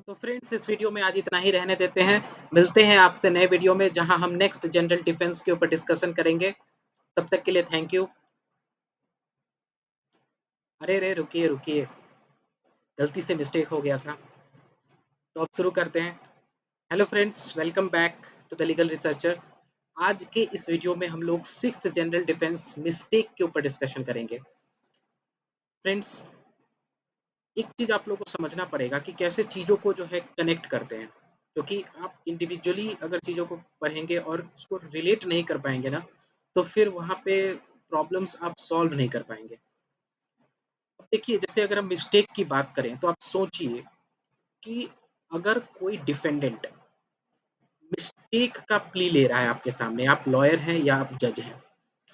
तो फ्रेंड्स इस वीडियो में आज इतना ही रहने देते हैं। मिलते हैं आपसे नए वीडियो में जहां हम नेक्स्ट जनरल डिफेंस के ऊपर डिस्कशन करेंगे। तब तक के लिए थैंक यू। अरे रे रुकिए रुकिए, गलती से मिस्टेक हो गया था। तो अब शुरू करते हैं। Hello friends, welcome back to the legal researcher. आज के इस वीडियो में हम लोग सिक्स्थ जनरल डिफेंस मिस्टेक के ऊपर डिस्कशन करेंगे। फ्रेंड्स, एक चीज़ आप लोगों को समझना पड़ेगा कि कैसे चीज़ों को जो है कनेक्ट करते हैं, क्योंकि आप इंडिविजुअली अगर चीज़ों को पढ़ेंगे और उसको रिलेट नहीं कर पाएंगे ना, तो फिर वहाँ पे प्रॉब्लम्स आप सॉल्व नहीं कर पाएंगे। अब देखिए, जैसे अगर हम मिस्टेक की बात करें तो आप सोचिए कि अगर कोई डिफेंडेंट मिस्टेक का प्ली ले रहा है आपके सामने, आप लॉयर हैं या आप जज हैं,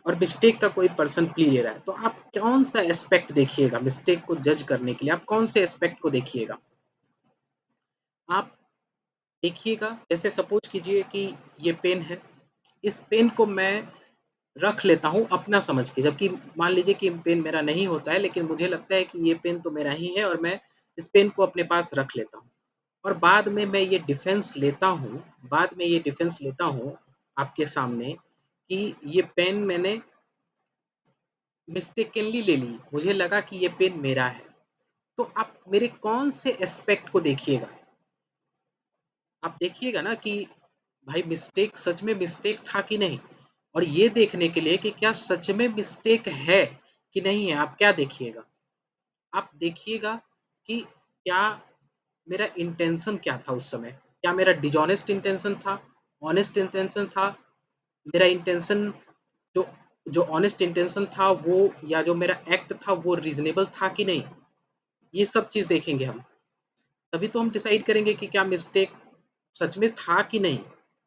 और मिस्टेक का कोई पर्सन प्ली ले रहा है, तो आप कौन सा एस्पेक्ट देखिएगा मिस्टेक को जज करने के लिए? आप कौन से एस्पेक्ट को देखिएगा? आप देखिएगा, जैसे सपोज कीजिए कि ये पेन है, इस पेन को मैं रख लेता हूँ अपना समझ के, जबकि मान लीजिए कि पेन मेरा नहीं होता है, लेकिन मुझे लगता है कि ये पेन तो मेरा ही है और मैं इस पेन को अपने पास रख लेता हूँ। और बाद में मैं ये डिफेंस लेता हूँ, बाद में ये डिफेंस लेता हूँ आपके सामने कि ये पेन मैंने मिस्टेकनली ले ली, मुझे लगा कि ये पेन मेरा है। तो आप मेरे कौन से एस्पेक्ट को देखिएगा? आप देखिएगा ना कि भाई मिस्टेक सच में मिस्टेक था कि नहीं, और ये देखने के लिए कि क्या सच में मिस्टेक है कि नहीं है, आप क्या देखिएगा? आप देखिएगा कि क्या मेरा इंटेंशन क्या था उस समय? क्या मेरा डिसऑनेस्ट इंटेंशन था, ऑनेस्ट इंटेंशन था? मेरा इंटेंशन जो जो ऑनेस्ट इंटेंशन था वो, या जो मेरा एक्ट था वो रीजनेबल था कि नहीं? ये सब चीज़ देखेंगे हम। तभी तो हम डिसाइड करेंगे कि क्या मिस्टेक सच में था कि नहीं।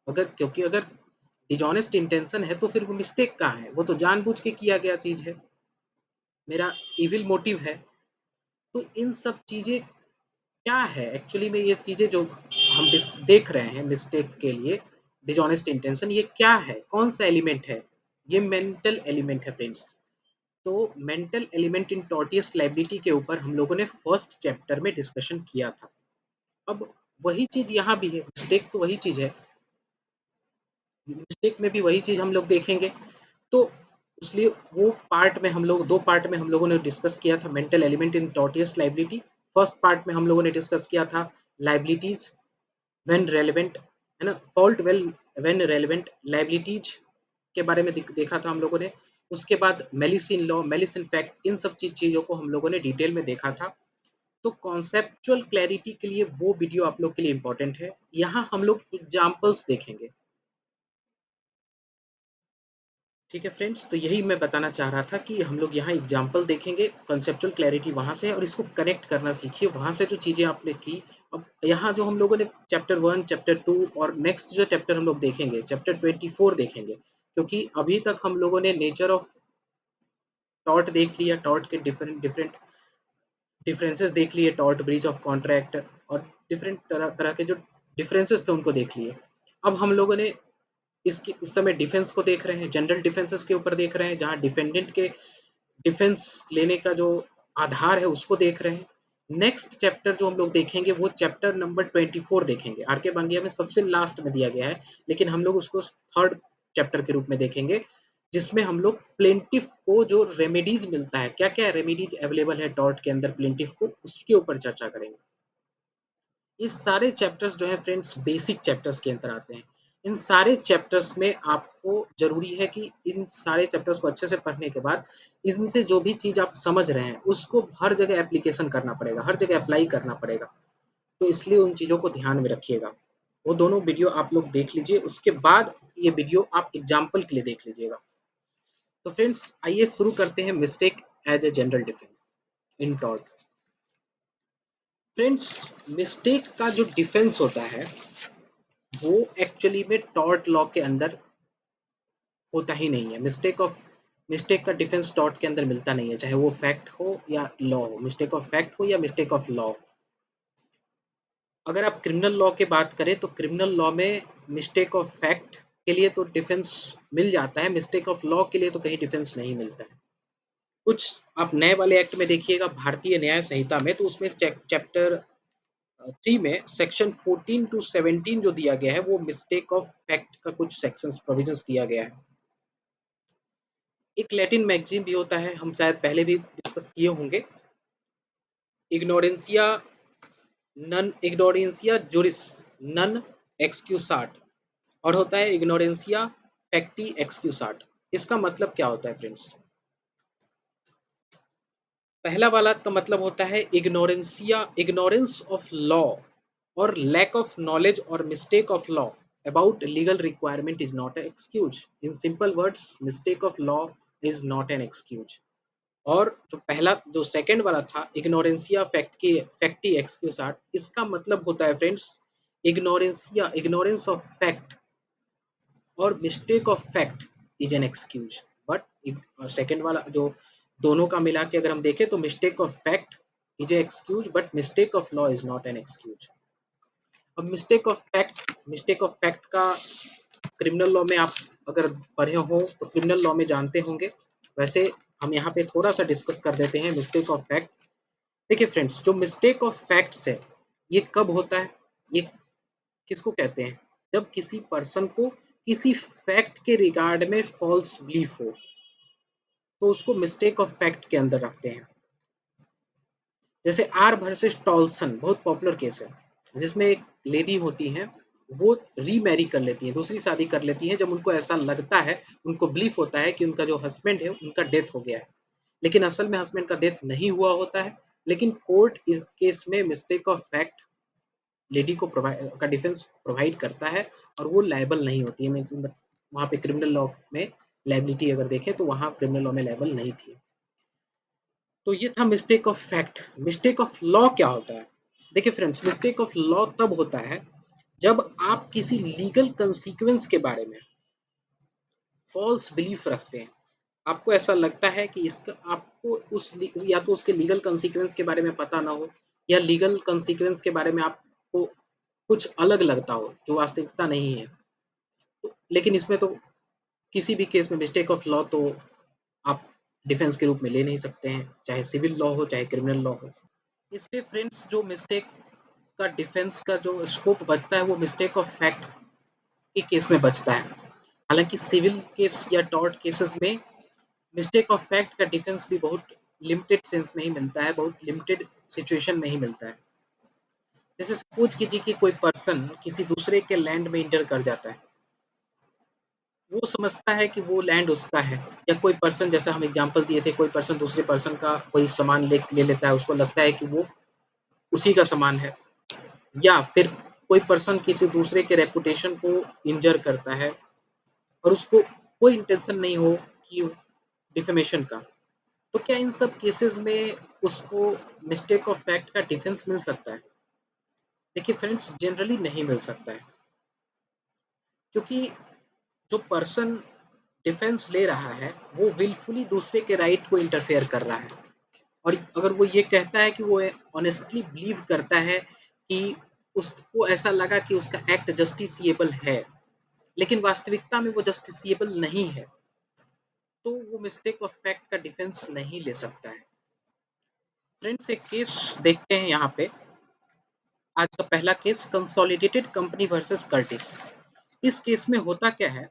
अगर क्योंकि अगर डिसऑनेस्ट इंटेंशन है तो फिर वो मिस्टेक कहाँ है? वो तो जानबूझ के किया गया चीज़ है, मेरा इविल मोटिव है। तो इन सब चीज़ें क्या है एक्चुअली में, ये चीज़ें जो हम देख रहे हैं मिस्टेक के लिए, डिसऑनेस्ट इंटेंशन, ये क्या है? कौन सा एलिमेंट है? ये मेंटल एलिमेंट है फ्रेंड्स। तो mental element in tortious liability के ऊपर हम लोगों ने फर्स्ट चैप्टर में डिस्कशन किया था। अब वही चीज़ यहाँ भी है, मिस्टेक तो वही चीज़ है, मिस्टेक में भी वही चीज़ हम लोग देखेंगे। तो इसलिए वो पार्ट में हम लोग, दो पार्ट में हम लोगों ने डिस्कस किया था mental element in tortious liability. First part में हम लोगों ने डिस्कस किया था लायबिलिटीज व्हेन रेलेवेंट, है ना, fault well when relevant liabilities के बारे में देखा था हम लोगों ने। उसके बाद malice in law, malice in fact, इन सब चीज़ों को हम लोगों ने डिटेल में देखा था। तो कॉन्सेप्चुअल क्लैरिटी के लिए वो वीडियो आप लोग के लिए इम्पोर्टेंट है। यहाँ हम लोग एग्जाम्पल्स देखेंगे। ठीक है फ्रेंड्स, तो यही मैं बताना चाह रहा था कि हम लोग यहाँ एग्जाम्पल देखेंगे, कंसेप्चुअल क्लैरिटी वहाँ से है, और इसको कनेक्ट करना सीखिए वहाँ से जो चीज़ें आपने की। अब यहाँ जो हम लोगों ने चैप्टर 1, चैप्टर 2 और नेक्स्ट जो चैप्टर हम लोग देखेंगे, चैप्टर 24 देखेंगे, क्योंकि अभी तक हम लोगों ने नेचर ऑफ टॉर्ट देख लिया, टॉर्ट के डिफरेंट डिफरेंट डिफरेंसेस देख लिए, टॉर्ट, ब्रीच ऑफ कॉन्ट्रैक्ट और डिफरेंट तरह तरह के जो डिफरेंसेस थे उनको देख लिए। अब हम लोगों ने इस समय डिफेंस को देख रहे हैं, जनरल डिफेंसेस के ऊपर देख रहे हैं, जहाँ डिफेंडेंट के डिफेंस लेने का जो आधार है उसको देख रहे हैं। नेक्स्ट चैप्टर जो हम लोग देखेंगे वो चैप्टर नंबर 24 देखेंगे। आर के बांगिया में सबसे लास्ट में दिया गया है, लेकिन हम लोग उसको थर्ड चैप्टर के रूप में देखेंगे, जिसमें हम लोग प्लेंटिफ को जो रेमेडीज मिलता है, क्या क्या रेमेडीज अवेलेबल है टॉर्ट के अंदर प्लेंटिफ को, उसके ऊपर चर्चा करेंगे। ये सारे चैप्टर्स जो है फ्रेंड्स बेसिक चैप्टर्स के अंदर आते हैं। इन सारे चैप्टर्स में आपको ज़रूरी है कि इन सारे चैप्टर्स को अच्छे से पढ़ने के बाद इनसे जो भी चीज़ आप समझ रहे हैं उसको हर जगह एप्लीकेशन करना पड़ेगा, हर जगह अप्लाई करना पड़ेगा। तो इसलिए उन चीज़ों को ध्यान में रखिएगा। वो दोनों वीडियो आप लोग देख लीजिए, उसके बाद ये वीडियो आप एग्जाम्पल के लिए देख लीजिएगा। तो फ्रेंड्स आइए शुरू करते हैं mistake as a general defence in tort. Friends, mistake का जो डिफेंस होता है वो एक्चुअली में टॉर्ट लॉ के अंदर होता ही नहीं है। मिस्टेक का डिफेंस टॉर्ट के अंदर मिलता नहीं है, चाहे वो फैक्ट हो या लॉ हो, मिस्टेक ऑफ फैक्ट हो या मिस्टेक ऑफ लॉ। अगर आप क्रिमिनल लॉ की बात करें तो क्रिमिनल लॉ में मिस्टेक ऑफ फैक्ट के लिए तो डिफेंस मिल जाता है, मिस्टेक ऑफ लॉ के लिए तो कहीं डिफेंस नहीं मिलता है। कुछ आप नए वाले एक्ट में देखिएगा भारतीय न्याय संहिता में, तो उसमें चैप्टर 3 में सेक्शन 14 टू 17 जो दिया गया है वो मिस्टेक ऑफ फैक्ट का कुछ सेक्शंस प्रोविजंस दिया गया है। एक लैटिन मैगज़ीन भी होता है, हम शायद पहले भी डिस्कस किए होंगे, इग्नोरेंसिया जुरिस नन एक्सक्यूसाट, और होता है इग्नोरेंसिया फैक्टी एक्सक्यूसाट। इसका मतलब क्या होता है फ्रेंड्स? पहला वाला का मतलब होता है इग्नोरेंस ऑफ लॉ और लैक ऑफ नॉलेज और mistake of law about legal requirement is not excuse. In simple words, mistake of law is not an excuse. और जो सेकंड वाला था इग्नोरेंसिया फैक्टी एक्सक्यूसाट, इसका मतलब होता है फ्रेंड्स इग्नोरेंस ऑफ फैक्ट और mistake of fact is an excuse. But second वाला जो दोनों का मिला के अगर हम देखें तो mistake of fact is a excuse but mistake of law is not an excuse. अब मिस्टेक ऑफ फैक्ट का क्रिमिनल लॉ में आप अगर पढ़े हो तो क्रिमिनल लॉ में जानते होंगे। वैसे हम यहाँ पे थोड़ा सा डिस्कस कर देते हैं मिस्टेक ऑफ फैक्ट। देखिए फ्रेंड्स, जो मिस्टेक ऑफ फैक्ट्स है ये कब होता है, ये किसको कहते हैं? जब किसी पर्सन को किसी फैक्ट के रिगार्ड में फॉल्स बिलीफ हो तो उसको मिस्टेक ऑफ फैक्ट के अंदर रखते हैं। जैसे आर वर्सेस टॉल्सन बहुत पॉपुलर केस है, जिसमें एक लेडी होती हैं, वो रीमैरी कर लेती हैं, दूसरी शादी कर लेती हैं जब उनको ऐसा लगता है, उनको बिलीफ होता है कि उनका जो हस्बैंड है उनका डेथ हो गया है, लेकिन असल में हस्बैंड का डेथ नहीं हुआ होता है। लेकिन कोर्ट इस केस में मिस्टेक ऑफ फैक्ट लेडी को प्रोवाइड का डिफेंस प्रोवाइड करता है और वो लायबल नहीं होती है। मीन्स वहाँ पे क्रिमिनल लॉ में लाइबिलिटी अगर देखें तो वहाँ क्रिमिनल लॉ में लायबल नहीं थी। तो ये था mistake of fact. Mistake of law क्या होता है? देखिए फ्रेंड्स, मिस्टेक ऑफ लॉ तब होता है जब आप किसी लीगल कंसीक्वेंस के बारे में फॉल्स बिलीफ रखते हैं। आपको ऐसा लगता है कि इसका आपको या तो उसके लीगल कंसीक्वेंस के बारे में पता ना हो, या लीगल कंसीक्वेंस के बारे में आपको कुछ अलग लगता हो जो वास्तविकता नहीं है। तो लेकिन इसमें तो किसी भी केस में मिस्टेक ऑफ लॉ तो आप डिफेंस के रूप में ले नहीं सकते हैं, चाहे सिविल लॉ हो चाहे क्रिमिनल लॉ हो। इसलिए फ्रेंड्स, जो मिस्टेक का डिफेंस का जो स्कोप बचता है वो मिस्टेक ऑफ फैक्ट के केस में बचता है। हालांकि सिविल केस या टॉर्ट केसेस में मिस्टेक ऑफ फैक्ट का डिफेंस भी बहुत लिमिटेड सेंस में ही मिलता है, बहुत लिमिटेड सिचुएशन में ही मिलता है। जैसे सपोज कीजिए कि कोई पर्सन किसी दूसरे के लैंड में इंटर कर जाता है, वो समझता है कि वो लैंड उसका है। या कोई पर्सन, जैसा हम एग्जांपल दिए थे, कोई पर्सन दूसरे पर्सन का कोई सामान ले लेता है, उसको लगता है कि वो उसी का सामान है। या फिर कोई पर्सन किसी दूसरे के रेपुटेशन को इंजर करता है और उसको कोई इंटेंशन नहीं हो कि डिफेमेशन का, तो क्या इन सब केसेस में उसको मिस्टेक ऑफ फैक्ट का डिफेंस मिल सकता है? देखिए फ्रेंड्स, जनरली नहीं मिल सकता है, क्योंकि जो पर्सन डिफेंस ले रहा है वो विलफुली दूसरे के राइट को इंटरफेयर कर रहा है। और अगर वो ये कहता है कि वो ऑनेस्टली बिलीव करता है कि उसको ऐसा लगा कि उसका एक्ट जस्टिसिएबल है, लेकिन वास्तविकता में वो जस्टिसिएबल नहीं है, तो वो मिस्टेक ऑफ फैक्ट का डिफेंस नहीं ले सकता है। फ्रेंड्स, एक केस देखते हैं यहाँ पे। आज का पहला case, consolidated company versus Curtis. इस केस में होता क्या है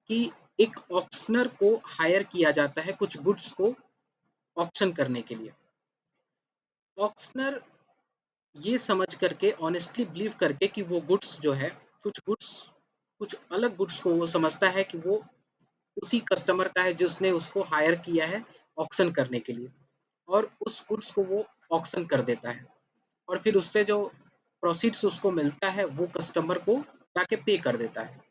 कि एक ऑक्शनर को हायर किया जाता है कुछ गुड्स को ऑक्शन करने के लिए। ऑक्शनर ये समझ करके, ऑनेस्टली बिलीव करके कि वो गुड्स जो है, कुछ अलग गुड्स को वो समझता है कि वो उसी कस्टमर का है जिसने उसको हायर किया है ऑक्शन करने के लिए, और उस गुड्स को वो ऑक्शन कर देता है और फिर उससे जो प्रोसीड्स उसको मिलता है वो कस्टमर को जाके पे कर देता है।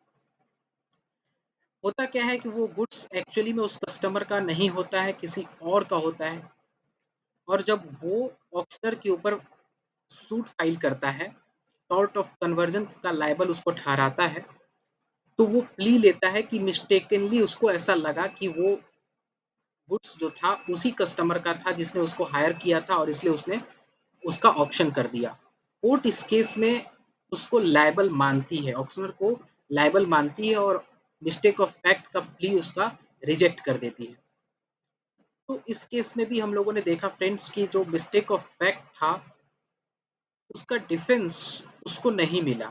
होता क्या है कि वो गुड्स एक्चुअली में उस कस्टमर का नहीं होता है, किसी और का होता है। और जब वो ऑक्शनर के ऊपर सूट फाइल करता है, टॉर्ट ऑफ कन्वर्जन का लायबल उसको ठहराता है, तो वो प्ली लेता है कि मिस्टेकनली उसको ऐसा लगा कि वो गुड्स जो था उसी कस्टमर का था जिसने उसको हायर किया था, और इसलिए उसने उसका ऑप्शन कर दिया। कोर्ट इस केस में उसको लायबल मानती है, ऑक्शनर को लायबल मानती है, और मिस्टेक ऑफ फैक्ट का प्ली उसका रिजेक्ट कर देती है। तो इस केस में भी हम लोगों ने देखा फ्रेंड्स कि जो मिस्टेक ऑफ फैक्ट था, उसका डिफेंस उसको नहीं मिला।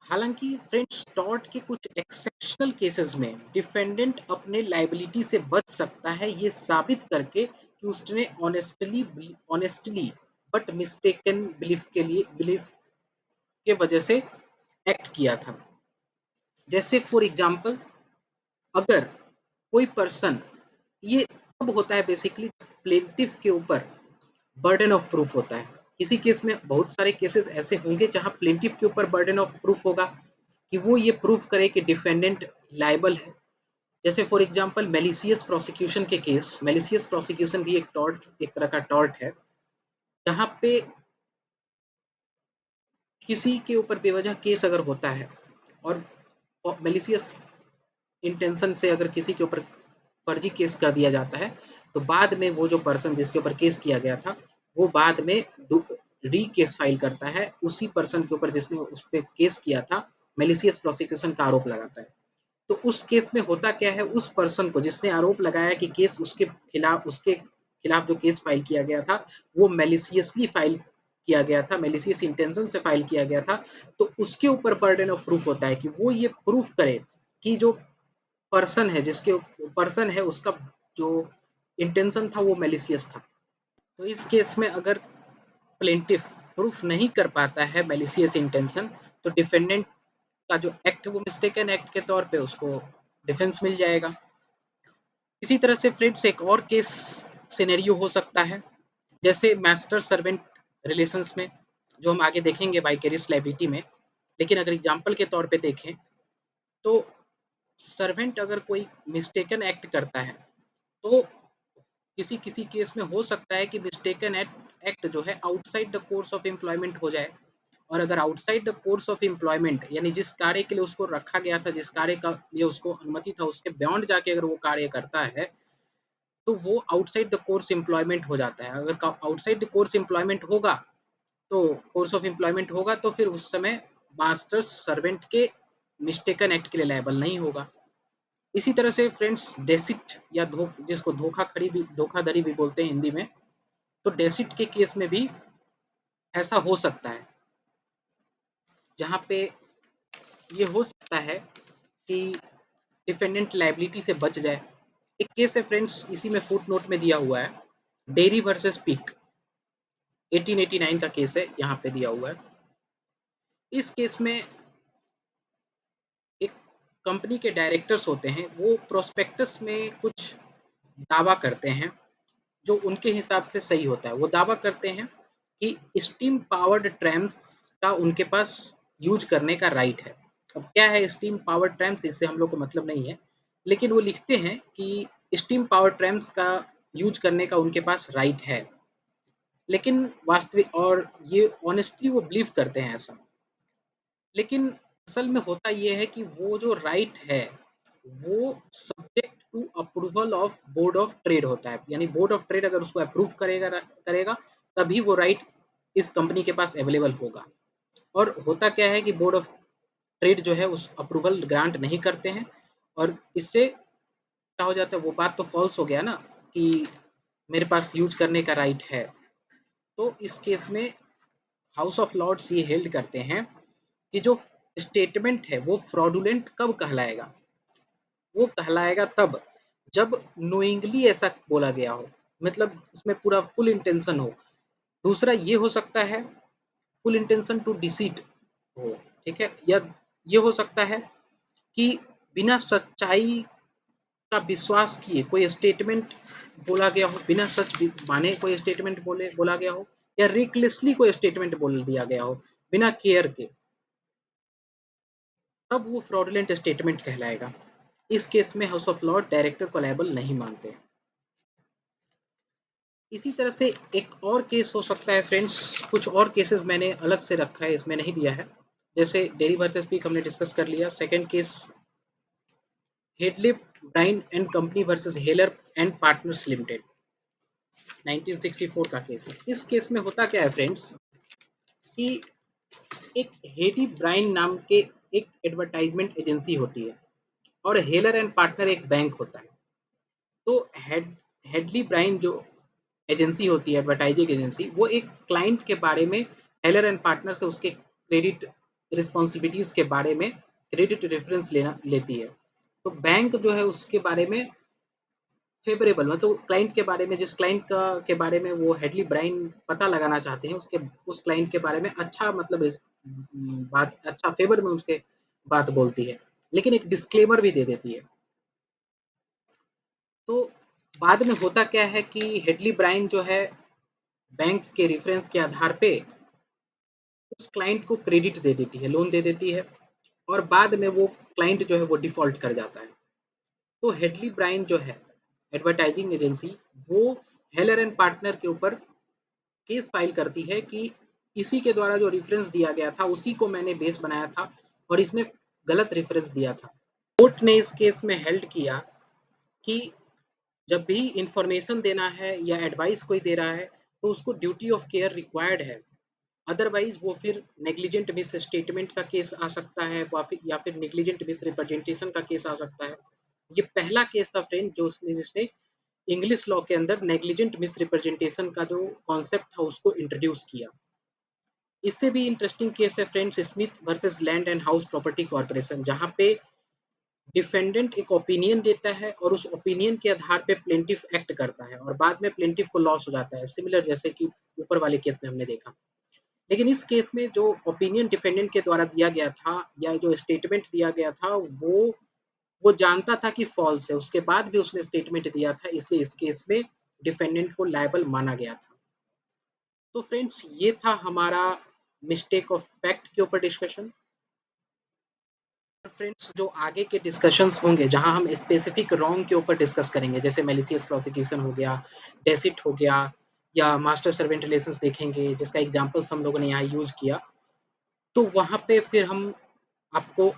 हालांकि फ्रेंड्स टॉर्ट के कुछ एक्सेप्शनल केसेस में डिफेंडेंट अपने लाइबिलिटी से बच सकता है ये साबित करके कि उसने ऑनेस्टली बट मिस्टेकन बिलीफ के वजह से एक्ट किया था। जैसे फॉर एग्जांपल, अगर कोई पर्सन, ये तब होता है बेसिकली प्लेंटिफ के ऊपर बर्डन ऑफ प्रूफ होता है। किसी केस में बहुत सारे केसेस ऐसे होंगे जहां प्लेंटिफ के ऊपर बर्डन ऑफ प्रूफ होगा कि वो ये प्रूफ करे कि डिफेंडेंट लायबल है। जैसे फॉर एग्जांपल मेलिशियस प्रोसिक्यूशन के केस, मेलिशियस प्रोसिक्यूशन भी एक तरह का टॉर्ट है, जहां पे किसी के ऊपर बेवजह केस अगर होता है और मेलिशियस इंटेंशन से अगर किसी के ऊपर फर्जी केस कर दिया जाता है, तो बाद में वो जो पर्सन जिसके ऊपर केस किया गया था, वो बाद में री केस फाइल करता है उसी पर्सन के ऊपर जिसने उस पर केस किया था, मेलिशियस प्रोसिक्यूशन का आरोप लगाता है। तो उस केस में होता क्या है, उस पर्सन को जिसने आरोप लगाया कि केस उसके खिलाफ जो केस फाइल किया गया था वो मेलिशियसली फाइल किया गया था, मेलिशियस इंटेंशन से फाइल किया गया था, तो उसके ऊपर बर्डन ऑफ प्रूफ होता है कि वो ये प्रूफ करे कि जो पर्सन है उसका जो इंटेंशन था वो मेलिशियस था। तो इस केस में अगर प्लेंटिफ प्रूफ नहीं कर पाता है मेलिशियस इंटेंशन, तो डिफेंडेंट का जो एक्ट है वो मिस्टेकन एक्ट के तौर पे उसको डिफेंस मिल जाएगा। इसी तरह से फ्रेंड्स एक और केस सिनेरियो हो सकता है, जैसे मास्टर सर्वेंट रिलेशंस में, जो हम आगे देखेंगे वाइकेरियस लायबिलिटी में। लेकिन अगर एग्जांपल के तौर पे देखें, तो सर्वेंट अगर कोई मिस्टेकन एक्ट करता है, तो किसी किसी केस में हो सकता है कि मिस्टेकन एक्ट जो है outside the course of employment हो जाए। और अगर outside the course of employment यानी जिस कार्य के लिए उसको रखा गया था, जिस कार्य का लिए उसको अनुमति था, उसके बियॉन्ड जाके अगर वो कार्य करता है, तो वो आउटसाइड द कोर्स एम्प्लॉयमेंट हो जाता है। अगर आउटसाइड द कोर्स एम्प्लॉयमेंट होगा, तो कोर्स ऑफ एम्प्लॉयमेंट होगा, तो फिर उस समय मास्टर सर्वेंट के मिस्टेकन एक्ट के लिए लायबल नहीं होगा। इसी तरह से फ्रेंड्स डेसिट या जिसको धोखाधड़ी भी बोलते हैं हिंदी में, तो डेसिट के केस में भी ऐसा हो सकता है, जहाँ पे ये हो सकता है कि डिफेंडेंट लायबिलिटी से बच जाए। एक केस है फ्रेंड्स, इसी में फुट नोट में दिया हुआ है, डेयरी वर्सेस पिक, 1889 का केस है, यहाँ पे दिया हुआ है। इस केस में एक कंपनी के डायरेक्टर्स होते हैं, वो प्रोस्पेक्टस में कुछ दावा करते हैं जो उनके हिसाब से सही होता है। वो दावा करते हैं कि स्टीम पावर्ड ट्रैम्स का उनके पास यूज करने का राइट है। अब क्या है स्टीम पावर्ड ट्रैम्स, इससे हम लोग को मतलब नहीं है, लेकिन वो लिखते हैं कि स्टीम पावर ट्रैम्स का यूज करने का उनके पास राइट है। लेकिन वास्तविक और ये ऑनेस्टली वो बिलीव करते हैं ऐसा। लेकिन असल में होता ये है कि वो जो राइट है, वो subject to approval of board of trade होता है। यानी बोर्ड ऑफ ट्रेड अगर उसको अप्रूव करेगा तभी वो राइट इस कंपनी के पास अवेलेबल होगा। और होता क्या है कि बोर्ड ऑफ ट्रेड जो है उस अप्रूवल ग्रांट नहीं करते हैं, और इससे क्या हो जाता है, वो बात तो फॉल्स हो गया ना कि मेरे पास यूज करने का राइट है। तो इस केस में हाउस ऑफ लॉर्ड्स ये हेल्ड करते हैं कि जो स्टेटमेंट है वो फ्रॉडुलेंट कब कहलाएगा, वो कहलाएगा तब जब नोइंगली ऐसा बोला गया हो, मतलब उसमें पूरा फुल इंटेंशन हो। दूसरा ये हो सकता है फुल इंटेंशन टू डिसीट हो, ठीक है, या ये हो सकता है कि बिना सच्चाई का विश्वास किए कोई स्टेटमेंट बोला गया हो, बिना सच माने कोई स्टेटमेंट बोला गया हो, या रिकलेसली कोई स्टेटमेंट बोल दिया गया हो बिना केयर के, तब वो फ्रॉडुलेंट स्टेटमेंट कहलाएगा। इस केस में हाउस ऑफ लॉर्ड डायरेक्टर को लायबल नहीं मानते। इसी तरह से एक और केस हो सकता है फ्रेंड्स, कुछ और केसेस मैंने अलग से रखा है, इसमें नहीं दिया है। जैसे डेरी वर्सेस पीक हमने डिस्कस कर लिया। Second case Hedley Byrne and company versus Heller and partners limited, 1964 का केस है। इस केस में होता क्या है फ्रेंड्स कि एक हेडी ब्राइन नाम के एक एडवर्टाइजमेंट एजेंसी होती है, और हेलर एंड पार्टनर एक बैंक होता है। तो हेडली ब्राइन जो एजेंसी होती है, एडवर्टाइजिंग एजेंसी, वो एक क्लाइंट के बारे में हेलर एंड पार्टनर से उसके क्रेडिट रिस्पॉन्सिबिलिटीज के बारे में क्रेडिट रेफरेंस लेना लेती है। तो बैंक जो है उसके बारे में फेवरेबल, मतलब क्लाइंट के बारे में, जिस क्लाइंट का के बारे में वो हेडली ब्राइन पता लगाना चाहते हैं, उसके उस क्लाइंट के बारे में अच्छा, मतलब बात अच्छा फेवर में उसके बात बोलती है, लेकिन एक डिस्क्लेमर भी दे देती है। तो बाद में होता क्या है कि हेडली ब्राइन जो है बैंक के रेफरेंस के आधार पे उस क्लाइंट को क्रेडिट दे देती है, लोन दे देती है, और बाद में वो क्लाइंट जो है वो डिफ़ॉल्ट कर जाता है। तो हेडली ब्राइन जो है एडवर्टाइजिंग एजेंसी, वो हेलर एंड पार्टनर के ऊपर केस फाइल करती है कि इसी के द्वारा जो रेफरेंस दिया गया था उसी को मैंने बेस बनाया था और इसने गलत रेफरेंस दिया था। कोर्ट ने इस केस में हेल्ड किया कि जब भी इंफॉर्मेशन देना है या एडवाइस कोई दे रहा है तो उसको ड्यूटी ऑफ केयर रिक्वायर्ड है, अदरवाइज वो फिर नेग्लिजेंट मिस स्टेटमेंट का केस आ सकता है, या फिर नेग्लिजेंट मिस रिप्रेजेंटेशन का केस आ सकता है। ये पहला केस था फ्रेंड जो उसने जिसने इंग्लिश लॉ के अंदर नेग्लिजेंट मिस रिप्रेजेंटेशन का जो कॉन्सेप्ट था उसको इंट्रोड्यूस किया। इससे भी इंटरेस्टिंग केस है friends Smith versus land and house property corporation, जहां पे डिफेंडेंट एक ओपिनियन देता है और उस ओपिनियन के आधार पे प्लेंटिफ एक्ट करता है और बाद में प्लेंटिफ को लॉस हो जाता है, सिमिलर जैसे कि ऊपर वाले केस में हमने देखा। लेकिन इस केस में जो ओपिनियन डिफेंडेंट के द्वारा दिया गया था या जो स्टेटमेंट दिया गया था वो जानता था कि फॉल्स है, उसके बाद भी उसने स्टेटमेंट दिया था, इसलिए इस केस में डिफेंडेंट को लायबल माना गया था। तो फ्रेंड्स ये था हमारा मिस्टेक ऑफ फैक्ट के ऊपर डिस्कशन। फ्रेंड्स जो आगे के डिस्कशंस होंगे जहां हम स्पेसिफिक रॉन्ग के ऊपर डिस्कस करेंगे, जैसे मेलिशियस प्रोसिक्यूशन हो गया, डेसिट हो गया, या मास्टर सर्वेंट रिलेशंस देखेंगे जिसका एग्जांपल्स हम लोगों ने यहाँ यूज किया, तो वहाँ पे फिर हम आपको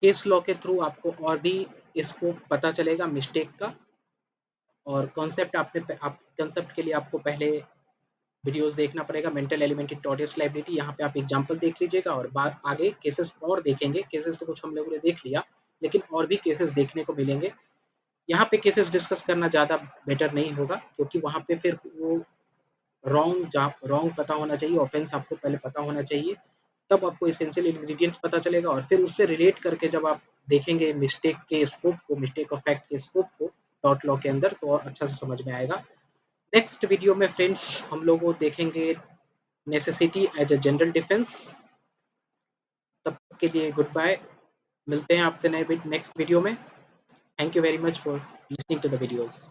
केस लॉ के थ्रू आपको और भी इसको पता चलेगा मिस्टेक का, और कॉन्सेप्ट आप कॉन्सेप्ट के लिए आपको पहले वीडियोस देखना पड़ेगा, mental element in tortious liability, यहाँ पे आप एग्जांपल देख लीजिएगा और बाद आगे केसेस और देखेंगे। केसेस तो कुछ हम लोगों ने देख लिया, लेकिन और भी केसेस देखने को मिलेंगे। यहाँ पे केसेस डिस्कस करना ज़्यादा बेटर नहीं होगा, क्योंकि वहाँ पे फिर वो रॉन्ग पता होना चाहिए, ऑफेंस आपको पहले पता होना चाहिए, तब आपको एसेंशियल इंग्रेडिएंट्स पता चलेगा, और फिर उससे रिलेट करके जब आप देखेंगे मिस्टेक के स्कोप को, मिस्टेक ऑफ फैक्ट के स्कोप को टॉर्ट लॉ के अंदर, तो और अच्छा से समझ में आएगा। नेक्स्ट वीडियो में फ्रेंड्स हम लोग वो देखेंगे necessity as a general defence. तब तक के लिए गुड बाय, मिलते हैं आपसे नए नेक्स्ट वीडियो में। Thank you very much for listening to the videos.